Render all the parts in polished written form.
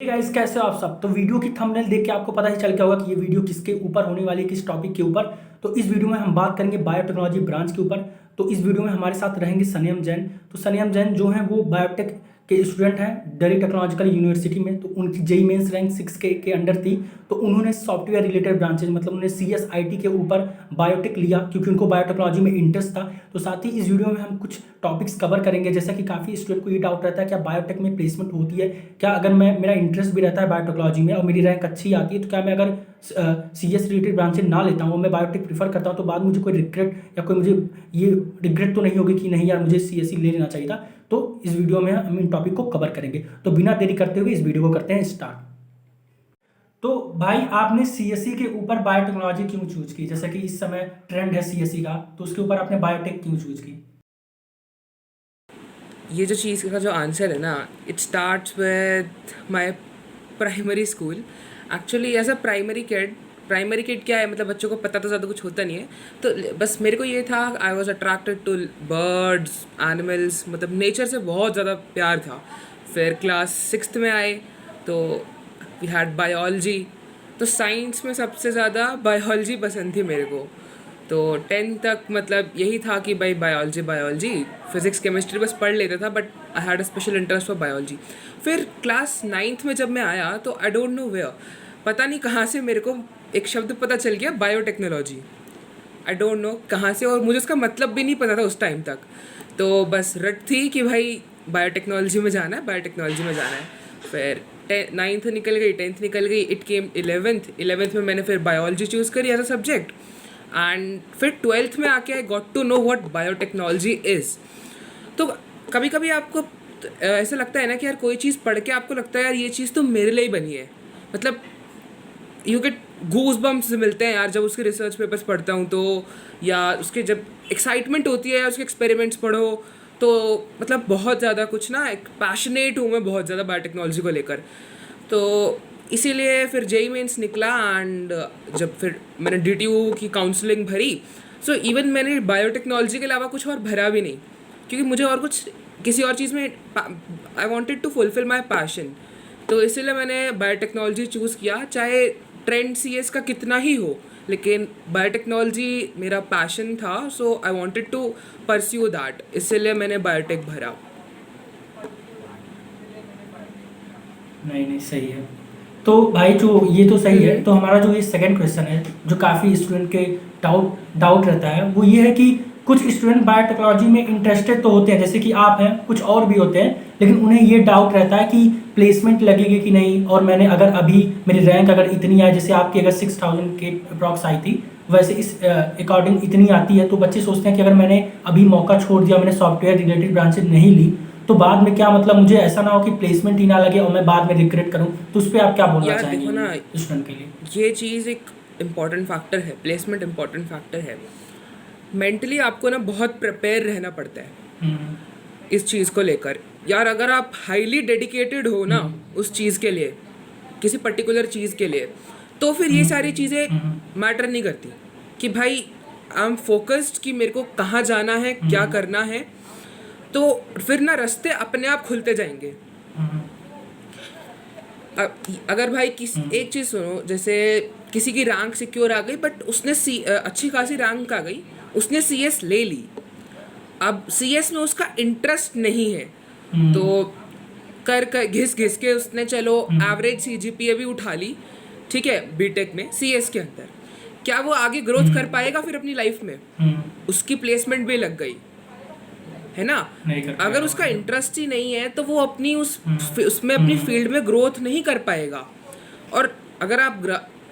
Guys, कैसे हो आप सब। तो वीडियो की थंबनेल देख के आपको पता ही चल गया होगा कि ये वीडियो किसके ऊपर होने वाली है, किस टॉपिक के ऊपर। तो इस वीडियो में हम बात करेंगे बायोटेक्नोलॉजी ब्रांच के ऊपर। तो इस वीडियो में हमारे साथ रहेंगे सनियम जैन। तो सनियम जैन जो हैं वो बायोटेक के स्टूडेंट हैं दिल्ली टेक्नोलॉजिकल यूनिवर्सिटी में। तो उनकी जेई मेंस रैंक 6 के अंडर थी। तो उन्होंने सॉफ्टवेयर रिलेटेड ब्रांचेज मतलब उन्होंने CSIT के ऊपर बायोटेक लिया क्योंकि उनको बायोटेक्नोलॉजी में इंटरेस्ट था। तो साथ ही इस वीडियो में हम कुछ टॉपिक्स कवर करेंगे, जैसा कि काफ़ी स्टूडेंट को ये डाउट रहता है क्या बायोटेक में प्लेसमेंट होती है, क्या अगर मेरा इंटरेस्ट भी रहता है बायोटेक्नोलॉजी में और मेरी रैंक अच्छी आती है तो क्या मैं अगर CS रिलेटेड ब्रांचेज ना लेता हूँ, मैं बायोटेक प्रीफर करता हूँ तो बाद में मुझे कोई रिग्रेट या कोई मुझे ये रिग्रेट तो नहीं होगी कि नहीं यार मुझे CSE ले लेना चाहिए था। तो इस वीडियो में हम इन टॉपिक को कवर करेंगे। तो बिना देरी करते हुए इस वीडियो को करते हैं स्टार्ट। तो भाई, आपने CSE के ऊपर बायोटेक्नोलॉजी क्यों चूज की? जैसा कि इस समय ट्रेंड है CSE का, तो उसके ऊपर आपने बायोटेक क्यों चूज की? ये जो चीज़ का जो आंसर है ना, it starts with my primary school. Actually as a primary kid क्या है, मतलब बच्चों को पता तो ज़्यादा कुछ होता नहीं है। तो बस मेरे को ये था, I was attracted to birds, animals, मतलब नेचर से बहुत ज़्यादा प्यार था। फिर क्लास 6th में आए तो वी हैड बायोलॉजी। तो साइंस में सबसे ज़्यादा बायोलॉजी पसंद थी मेरे को। तो 10th तक मतलब यही था कि भाई बायोलॉजी बायोलॉजी, फिजिक्स केमिस्ट्री बस पढ़ लेता था, but I had a special interest for biology. फिर क्लास 9th में जब मैं आया तो आई डोंट नो वेयर, पता नहीं कहाँ से मेरे को एक शब्द पता चल गया, बायोटेक्नोलॉजी। आई डोंट नो कहाँ से, और मुझे उसका मतलब भी नहीं पता था उस टाइम तक। तो बस रट थी कि भाई बायोटेक्नोलॉजी में जाना है, बायोटेक्नोलॉजी में जाना है। फिर 9th निकल गई, 10th निकल गई, इट केम 11th में मैंने फिर बायोलॉजी चूज़ करी एज अ सब्जेक्ट। एंड फिर 12th में आके I got to know what biotechnology is. तो कभी कभी आपको ऐसा लगता है ना कि यार कोई चीज़ पढ़ के आपको लगता है यार ये चीज़ तो मेरे लिए ही बनी है। मतलब यू गेट गूज बम्स मिलते हैं यार जब उसके रिसर्च पेपर्स पढ़ता हूँ तो, या उसके जब एक्साइटमेंट होती है या उसके एक्सपेरिमेंट्स पढ़ो तो, मतलब बहुत ज़्यादा कुछ ना, एक पैशनेट हूँ मैं बहुत ज़्यादा बायोटेक्नोलॉजी को लेकर। तो इसीलिए फिर जेई मेंस निकला, एंड जब फिर मैंने DTU की काउंसलिंग भरी, सो इवन मैंने बायोटेक्नोलॉजी के अलावा कुछ और भरा भी नहीं, क्योंकि मुझे और कुछ किसी और चीज़ में I wanted to fulfil my passion. तो इसीलिए मैंने बायोटेक्नोलॉजी चूज़ किया, चाहे ट्रेंड CS का कितना ही हो, लेकिन बायोटेक्नोलॉजी मेरा पैशन था। So I wanted to pursue that, इसीलिए मैंने बायोटेक भरा। नहीं नहीं, सही है। तो भाई, जो ये तो सही है। तो हमारा जो ये सेकंड क्वेश्चन है, जो काफ़ी स्टूडेंट के डाउट डाउट रहता है, वो ये है कि कुछ स्टूडेंट बायोटेक्नोलॉजी में इंटरेस्टेड तो होते हैं, जैसे कि आप हैं, कुछ और भी होते हैं, लेकिन उन्हें ये डाउट रहता है कि प्लेसमेंट लगेगी कि नहीं। और मैंने अगर अभी मेरी रैंक अगर इतनी आए, जैसे आपकी अगर 6000 के अप्रॉक्स आई थी, वैसे इस अकॉर्डिंग इतनी आती है, तो बच्चे सोचते हैं कि अगर मैंने अभी मौका छोड़ दिया, मैंने सॉफ्टवेयर रिलेटेड ब्रांचेज नहीं ली, तो बाद में क्या मतलब मुझे ऐसा ना हो कि प्लेसमेंट ही ना लगे और मैं बाद में रिग्रेट करूं। तो उस पर आप क्या बोलना यार देखो ना, चाहेंगे स्टूडेंट के लिए? ये चीज़ एक इम्पॉर्टेंट फैक्टर है, प्लेसमेंट इम्पॉर्टेंट फैक्टर है। मेंटली आपको ना बहुत प्रिपेयर रहना पड़ता है हम्म। इस चीज़ को लेकर। यार अगर आप हाईली डेडिकेटेड हो ना उस चीज़ के लिए, किसी पर्टिकुलर चीज़ के लिए, तो फिर ये सारी चीज़ें मैटर नहीं करती कि भाई आई एम फोकस्ड कि मेरे को कहाँ जाना है, क्या करना है। तो फिर ना रास्ते अपने आप खुलते जाएंगे। अगर भाई एक चीज़ सुनो, जैसे किसी की रैंक सिक्योर आ गई, बट उसने अच्छी खासी रैंक आ गई, उसने CS ले ली, अब CS में उसका इंटरेस्ट नहीं है, तो कर घिस घिस के उसने चलो एवरेज CGPA भी उठा ली, ठीक है, बीटेक में CS के अंदर, क्या वो आगे ग्रोथ कर पाएगा फिर अपनी लाइफ में? उसकी प्लेसमेंट भी लग गई है ना। नहीं कर अगर पाएगा उसका वो। इंटरेस्ट ही नहीं है तो वो अपनी उसमें अपनी फील्ड में ग्रोथ नहीं कर पाएगा। और अगर आप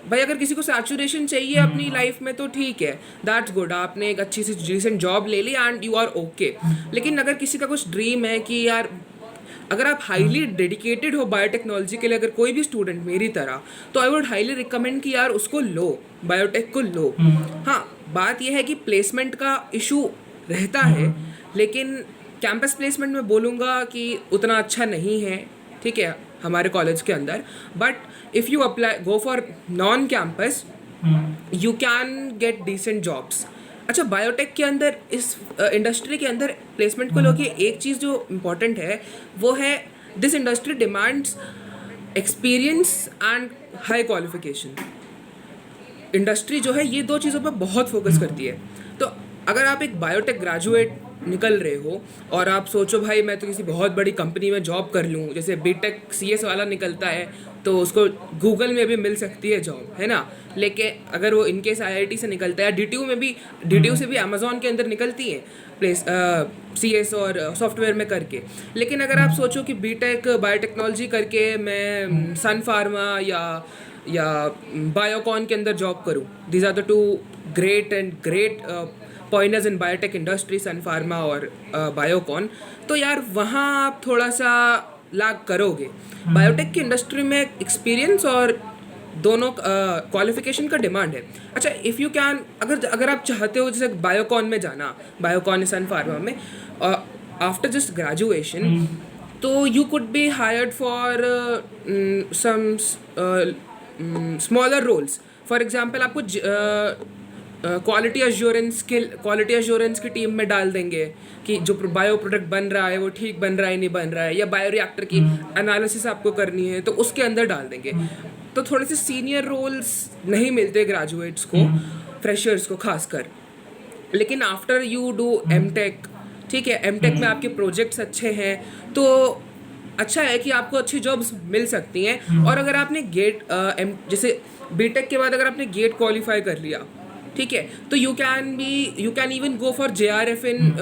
भाई अगर किसी को सैचुरेशन चाहिए अपनी लाइफ में तो ठीक है, दैट्स गुड, आपने एक अच्छी सी रिसेंट जॉब ले ली एंड यू आर ओके। लेकिन अगर किसी का कुछ ड्रीम है कि यार, अगर आप हाईली डेडिकेटेड हो बायोटेक्नोलॉजी के लिए, अगर कोई भी स्टूडेंट मेरी तरह, तो आई वुड हाईली रिकमेंड कि यार उसको लो, बायोटेक को लो। हाँ, बात यह है कि प्लेसमेंट का इशू रहता है, लेकिन कैंपस प्लेसमेंट में बोलूँगा कि उतना अच्छा नहीं है, ठीक है, हमारे कॉलेज के अंदर। But if you apply go for non campus, you can get decent jobs. अच्छा, बायोटेक के अंदर, इस इंडस्ट्री के अंदर प्लेसमेंट को लेके एक चीज़ जो इम्पोर्टेंट है वो है, this industry demands experience and high qualification. Industry जो है ये दो चीज़ों पर बहुत फोकस करती है। तो अगर आप एक बायोटेक ग्रेजुएट निकल रहे हो और आप सोचो भाई मैं तो किसी बहुत बड़ी कंपनी में जॉब कर लूँ, जैसे बीटेक सीएस वाला निकलता है तो उसको गूगल में भी मिल सकती है जॉब, है ना। लेकिन अगर वो इनकेस आईआईटी से निकलता है, डीटीयू में भी, डीटीयू से भी अमेजोन के अंदर निकलती है प्लेस सीएस और सॉफ्टवेयर में करके। लेकिन अगर आप सोचो कि बीटेक बायोटेक्नोलॉजी करके मैं सन फार्मा या बायोकॉन के अंदर जॉब करूँ, these are the two great pointers in biotech industry, Sun Pharma और बायोकॉन। तो यार वहाँ आप थोड़ा सा लाग करोगे। बायोटेक की इंडस्ट्री में एक्सपीरियंस और दोनों क्वालिफिकेशन का डिमांड है। अच्छा, इफ़ यू कैन, अगर आप चाहते हो जैसे बायोकॉन में जाना, बायोकॉन सन फार्मा में आफ्टर जस्ट ग्रेजुएशन, तो you could be hired for some smaller roles. For example आपको क्वालिटी एश्योरेंस की टीम में डाल देंगे कि जो बायो प्रोडक्ट बन रहा है वो ठीक बन रहा है नहीं बन रहा है, या बायो रिएक्टर की एनालिसिस आपको करनी है तो उसके अंदर डाल देंगे। तो थोड़े से सीनियर रोल्स नहीं मिलते ग्रेजुएट्स को, फ्रेशर्स को खासकर। लेकिन आफ्टर यू डू एमटेक, ठीक है, एमटेक में आपके प्रोजेक्ट्स अच्छे हैं तो अच्छा है कि आपको अच्छी जॉब्स मिल सकती हैं। और अगर आपने जैसे बीटेक के बाद अगर आपने गेट क्वालिफाई कर लिया, ठीक है, तो you can even go for JRF in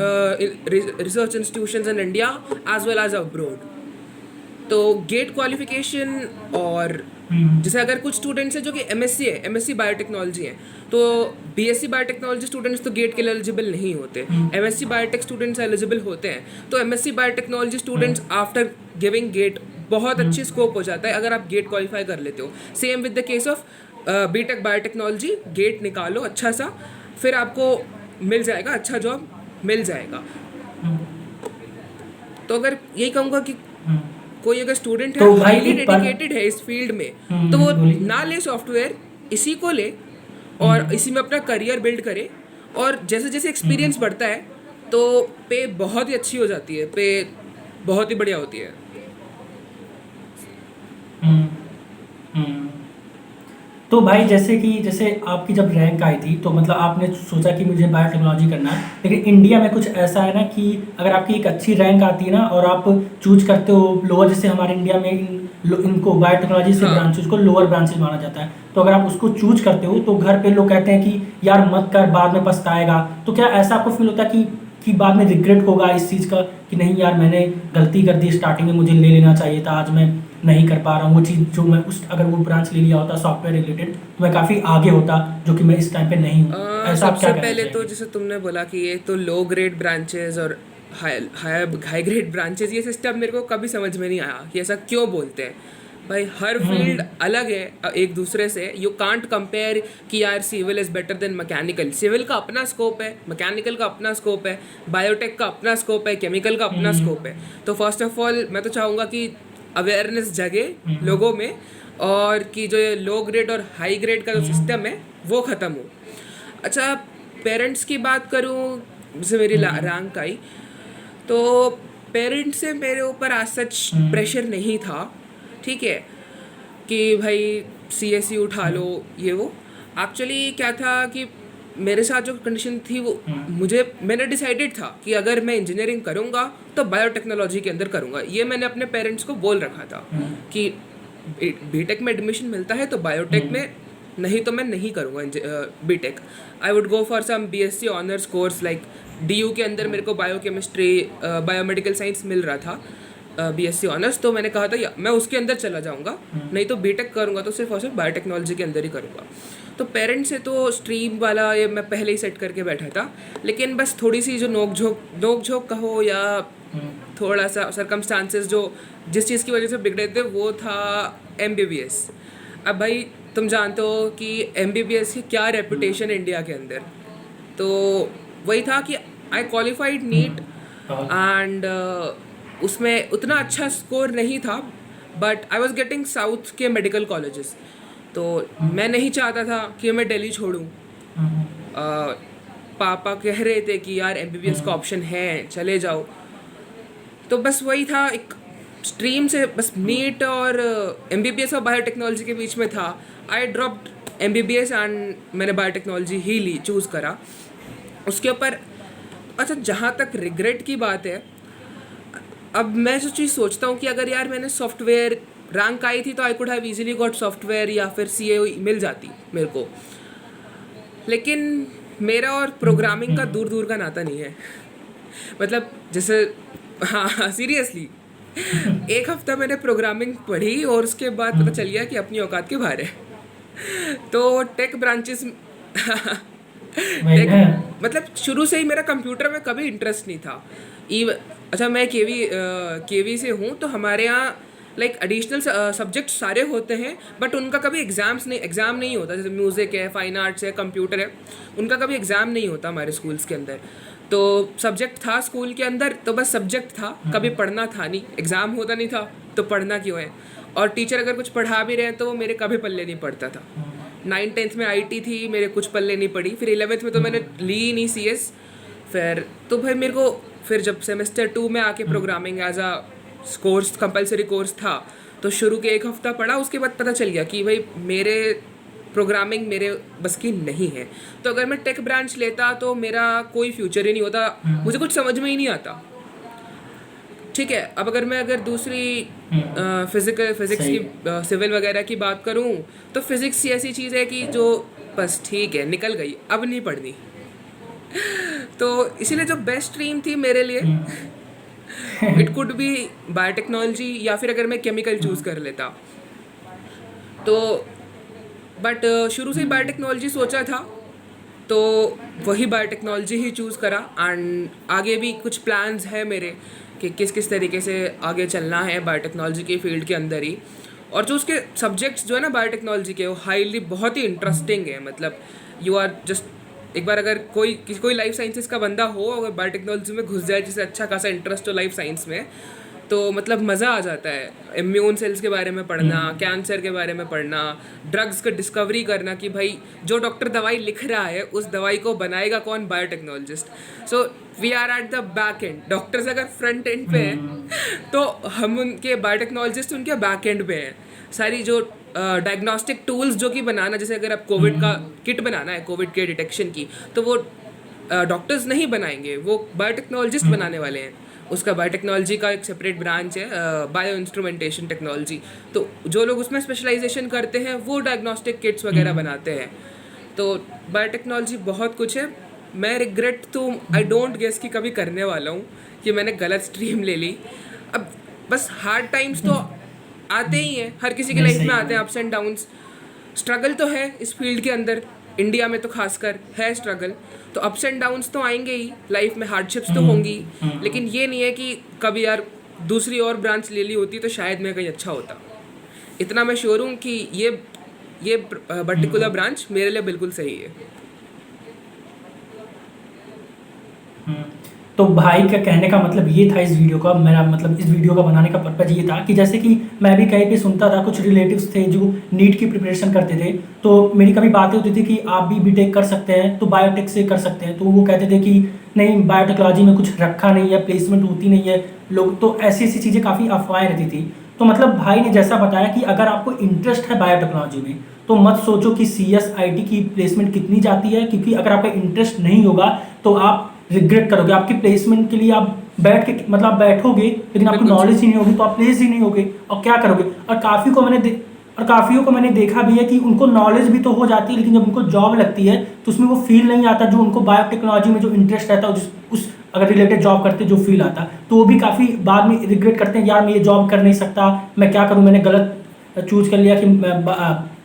research institutions in India as well as abroad. तो गेट क्वालिफिकेशन, और जैसे अगर कुछ स्टूडेंट्स हैं जो कि एमएससी बायोटेक्नोलॉजी हैं, तो बीएससी बायोटेक्नोलॉजी स्टूडेंट्स तो गेट के लिए एलिजिबल नहीं होते, एमएससी बायोटेक स्टूडेंट्स एलिजिबल होते हैं। तो MSc biotechnology students after giving GATE बहुत अच्छी स्कोप हो जाता है अगर आप गेट क्वालिफाई कर लेते हो। Same with the case of BTech biotechnology, GATE निकालो अच्छा सा, फिर आपको मिल जाएगा, अच्छा जॉब मिल जाएगा। तो अगर यही कहूँगा कि कोई अगर स्टूडेंट तो है भाई हाईली एक बार- डेडिकेटेड है इस फील्ड में, तो वो बोलिए। ना ले सॉफ्टवेयर, इसी को ले और इसी में अपना करियर बिल्ड करे। और जैसे जैसे एक्सपीरियंस बढ़ता है तो पे बहुत ही अच्छी हो जाती है, पे बहुत ही बढ़िया होती है। हम्म, हम्म। तो भाई जैसे आपकी जब रैंक आई थी तो मतलब आपने सोचा कि मुझे बायोटेक्नोलॉजी करना है, लेकिन इंडिया में कुछ ऐसा है ना कि अगर आपकी एक अच्छी रैंक आती है ना और आप चूज करते हो लोअर, जैसे हमारे इंडिया में इनको बायोटेक्नोलॉजी से हाँ। ब्रांचेस को लोअर ब्रांचेस माना जाता है, तो अगर आप उसको चूज करते हो तो घर पे लोग कहते हैं कि यार मत कर, बाद में पछताएगा। तो क्या ऐसा आपको फील होता है कि बाद में रिग्रेट होगा इस चीज़ का कि नहीं यार मैंने गलती कर दी, स्टार्टिंग में मुझे ले लेना चाहिए था, आज मैं नहीं कर पा रहा हूँ वो चीज़ जो मैं अगर वो ब्रांच ले लिया होता सॉफ्टवेयर रिलेटेड तो मैं काफ़ी आगे होता, जो कि मैं इस टाइम पे नहीं हूँ। ऐसा आप सबसे क्या कहना पहले तो चाहेंगे? जैसे तुमने बोला कि ये तो लो ग्रेड ब्रांचेस और हाई ग्रेड ब्रांचेस, ये सिस्टम मेरे को कभी समझ में नहीं आया कि ऐसा क्यों बोलते हैं। भाई हर फील्ड अलग है एक दूसरे से, यू कांट कंपेयर कि यार civil is better than mechanical. Civil का अपना स्कोप है, मैकेनिकल का अपना स्कोप है, बायोटेक का अपना स्कोप है, केमिकल का अपना स्कोप है। तो फर्स्ट ऑफ ऑल मैं तो चाहूँगा कि अवेयरनेस जगे लोगों में, और कि जो ये लो ग्रेड और हाई ग्रेड का जो सिस्टम है वो ख़त्म हो। अच्छा, पेरेंट्स की बात करूँ, जैसे मेरी रैंक आई तो पेरेंट्स से मेरे ऊपर आज सच प्रेशर नहीं था, ठीक है, कि भाई CSE उठा लो ये वो। एक्चुअली क्या था कि मेरे साथ जो कंडीशन थी वो मैंने डिसाइडेड था कि अगर मैं इंजीनियरिंग करूँगा तो बायोटेक्नोलॉजी के अंदर करूँगा। ये मैंने अपने पेरेंट्स को बोल रखा था कि बीटेक में एडमिशन मिलता है तो बायोटेक में, नहीं तो मैं नहीं करूँगा BTech. I would go for some BSc honours course, like DU के अंदर मेरे को बायोकेमिस्ट्री बायोमेडिकल साइंस मिल रहा था, BSc ऑनर्स। तो मैंने कहा था मैं उसके अंदर चला जाऊँगा, नहीं तो बीटेक करूँगा तो सिर्फ और सिर्फ बायोटेक्नोलॉजी के अंदर ही करूँगा। तो पेरेंट्स से तो स्ट्रीम वाला ये मैं पहले ही सेट करके बैठा था, लेकिन बस थोड़ी सी जो नोक झोंक कहो या थोड़ा सा सर्कमस्टांसेस जो जिस चीज़ की वजह से बिगड़े थे वो था MBBS। अब भाई तुम जानते हो कि MBBS की क्या रेपुटेशन इंडिया के अंदर, तो वही था कि आई क्वालिफाइड नीट एंड उसमें उतना अच्छा स्कोर नहीं था, but I was getting south के मेडिकल कॉलेजेस। तो मैं नहीं चाहता था कि मैं दिल्ली छोड़ूं। पापा कह रहे थे कि यार MBBS का ऑप्शन है, चले जाओ। तो बस वही था, एक स्ट्रीम से बस नीट और एमबीबीएस और बायोटेक्नोलॉजी के बीच में था। आई ड्रॉप्ड एमबीबीएस एंड मैंने बायोटेक्नोलॉजी ही ली, चूज़ करा उसके ऊपर। अच्छा, जहाँ तक रिग्रेट की बात है, अब मैं जो चीज़ सोचता हूँ कि अगर यार मैंने सॉफ्टवेयर रैंक आई थी तो I could have easily got software या फिर सीए मिल जाती मेरे को। लेकिन मेरा और प्रोग्रामिंग का दूर दूर का नाता नहीं है। मतलब जैसे, हाँ सीरियसली, एक हफ्ता मैंने प्रोग्रामिंग पढ़ी और उसके बाद पता चल गया कि अपनी औकात के बाहर है। तो टेक ब्रांचेस वही ना। मतलब शुरू से ही मेरा कंप्यूटर में कभी इंटरेस्ट नहीं था। अच्छा, मैं केवी से हूँ, तो हमारे यहाँ लाइक एडिशनल सब्जेक्ट सारे होते हैं, बट उनका कभी एग्ज़ाम नहीं होता। जैसे म्यूज़िक है, फाइन आर्ट्स है, कंप्यूटर है, उनका कभी एग्ज़ाम नहीं होता हमारे स्कूल्स के अंदर। तो सब्जेक्ट था स्कूल के अंदर, तो बस सब्जेक्ट था, कभी पढ़ना था नहीं, एग्ज़ाम होता नहीं था, तो पढ़ना क्यों है। और टीचर अगर कुछ पढ़ा भी रहे हैं तो वो मेरे कभी पल्ले नहीं पड़ता था। 9th-10th में आईटी थी, मेरे कुछ पल्ले नहीं पड़ी। फिर 11th में तो मैंने ली ही नहीं सीएस। फिर तो भाई मेरे को, फिर जब सेमेस्टर 2 में आके programming as a course, compulsory course था, तो शुरू के एक हफ्ता पढ़ा। उसके बाद पता चल गया कि भाई मेरे प्रोग्रामिंग मेरे बस की नहीं है। तो अगर मैं टेक ब्रांच लेता तो मेरा कोई फ्यूचर ही नहीं होता, मुझे कुछ समझ में ही नहीं आता। ठीक है, अब अगर दूसरी फिजिक्स सही। की, सिविल वगैरह की बात करूं, तो फिजिक्स ही ऐसी चीज़ है कि जो बस ठीक है, निकल गई, अब नहीं पढ़नी। तो इसीलिए जो बेस्ट स्ट्रीम थी मेरे लिए, इट कुड बी बायोटेक्नोलॉजी, या फिर अगर मैं केमिकल चूज़ कर लेता तो। बट शुरू से ही बायोटेक्नोलॉजी सोचा था, तो वही बायोटेक्नोलॉजी ही चूज़ करा। एंड आगे भी कुछ प्लान्स है मेरे कि किस किस तरीके से आगे चलना है बायोटेक्नोलॉजी के फील्ड के अंदर ही। और जो उसके सब्जेक्ट्स जो है ना बायोटेक्नोलॉजी के, वो हाईली बहुत ही इंटरेस्टिंग है। मतलब यू आर जस्ट, एक बार अगर कोई लाइफ साइंसेस का बंदा हो, अगर बायोटेक्नोलॉजी में घुस जाए, जिसे अच्छा खासा इंटरेस्ट हो लाइफ साइंस में, तो मतलब मज़ा आ जाता है। इम्यून सेल्स के बारे में पढ़ना, कैंसर के बारे में पढ़ना, ड्रग्स का डिस्कवरी करना कि भाई जो डॉक्टर दवाई लिख रहा है उस दवाई को बनाएगा कौन, biotechnologist. So we are at the back end. Doctors अगर फ्रंट एंड पे हैं तो हम उनके बायोटेक्नोलॉजिस्ट उनके बैक एंड पे हैं। सारी जो डायग्नोस्टिक टूल्स जो कि बनाना, जैसे अगर आप कोविड का किट बनाना है कोविड के डिटेक्शन की, तो वो डॉक्टर्स नहीं बनाएंगे, वो बायोटेक्नोलॉजिस्ट बनाने वाले हैं। उसका बायोटेक्नोलॉजी का एक सेपरेट ब्रांच है, बायो इंस्ट्रूमेंटेशन टेक्नोलॉजी। तो जो लोग उसमें स्पेशलाइजेशन करते हैं वो डायग्नोस्टिक किट्स वगैरह बनाते हैं। तो बायोटेक्नोलॉजी बहुत कुछ है। मैं रिग्रेट तो आई डोंट गेस कि कभी करने वाला हूँ कि मैंने गलत स्ट्रीम ले ली। अब बस हार्ड टाइम्स तो आते ही हैं, हर किसी की नहीं, लाइफ सही में आते हैं, बात। Ups and downs. स्ट्रगल तो है इस फील्ड के अंदर, इंडिया में तो खासकर है स्ट्रगल। तो अप्स एंड डाउन्स तो आएंगे ही लाइफ में, हार्डशिप्स तो होंगी। लेकिन ये नहीं है कि कभी यार दूसरी और ब्रांच ले ली होती तो शायद मैं कहीं अच्छा होता। इतना मैं श्योर हूँ कि ये पर्टिकुलर ब्रांच मेरे लिए बिल्कुल सही है। हम्म। तो भाई का कहने का मतलब ये था, इस वीडियो का मेरा मतलब इस वीडियो का बनाने का पर्पज ये था कि जैसे कि मैं भी कहीं पे सुनता था, कुछ रिलेटिव्स थे जो नीट की प्रिपरेशन करते थे, तो मेरी कभी बातें होती थी कि आप भी बीटेक कर सकते हैं तो बायोटेक से कर सकते हैं, तो वो कहते थे कि नहीं बायोटेक्नोलॉजी में कुछ रखा नहीं है, प्लेसमेंट होती नहीं है लोग, तो ऐसी ऐसी चीज़ें काफ़ी अफवाहें रहती थी। तो मतलब भाई ने जैसा बताया कि अगर आपको इंटरेस्ट है बायोटेक्नोलॉजी में तो मत सोचो कि CSIT की प्लेसमेंट कितनी जाती है, क्योंकि अगर आपका इंटरेस्ट नहीं होगा तो आप रिग्रेट करोगे। आपकी प्लेसमेंट के लिए आप बैठ के मतलब आप बैठोगे लेकिन आपको बिल्कुल नॉलेज ही नहीं होगी तो आप प्लेस ही नहीं होगे और क्या करोगे। और काफ़ियों को मैंने देखा भी है कि उनको नॉलेज भी तो हो जाती है, लेकिन जब उनको जॉब लगती है तो उसमें वो फील नहीं आता जो उनको बायोटेक्नोलॉजी में जो इंटरेस्ट रहता है, उस अगर रिलेटेड जॉब करते जो फील आता, तो वो भी काफ़ी बाद में रिग्रेट करते हैं, यार मैं ये जॉब कर नहीं सकता, मैं क्या करूँ, मैंने गलत चूज कर लिया कि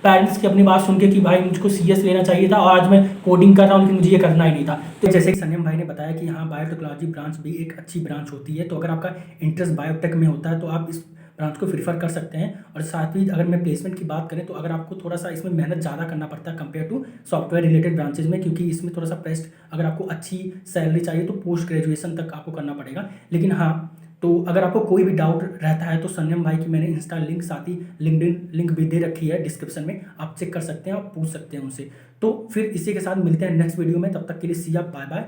पेरेंट्स की अपनी बात सुन के कि भाई मुझको CS लेना चाहिए था और आज मैं कोडिंग कर रहा हूँ, लेकिन मुझे ये करना ही नहीं था। तो जैसे कि संयम भाई ने बताया कि हाँ बायोटेक्नोलॉजी ब्रांच भी एक अच्छी ब्रांच होती है, तो अगर आपका इंटरेस्ट बायोटेक में होता है तो आप इस ब्रांच को प्रीफर कर सकते हैं। और साथ ही अगर मैं प्लेसमेंट की बात करें तो अगर आपको थोड़ा सा इसमें मेहनत ज़्यादा करना पड़ता है compare to software related branches में, क्योंकि इसमें थोड़ा सा बेस्ट अगर आपको अच्छी सैलरी चाहिए तो पोस्ट ग्रेजुएशन तक आपको करना पड़ेगा। लेकिन हाँ, तो अगर आपको कोई भी डाउट रहता है तो संयम भाई की मैंने इंस्टा लिंक साथ ही लिंक्डइन लिंक भी दे रखी है डिस्क्रिप्शन में, आप चेक कर सकते हैं, आप पूछ सकते हैं उनसे। तो फिर इसी के साथ मिलते हैं नेक्स्ट वीडियो में, तब तक के लिए सी या बाय बाय।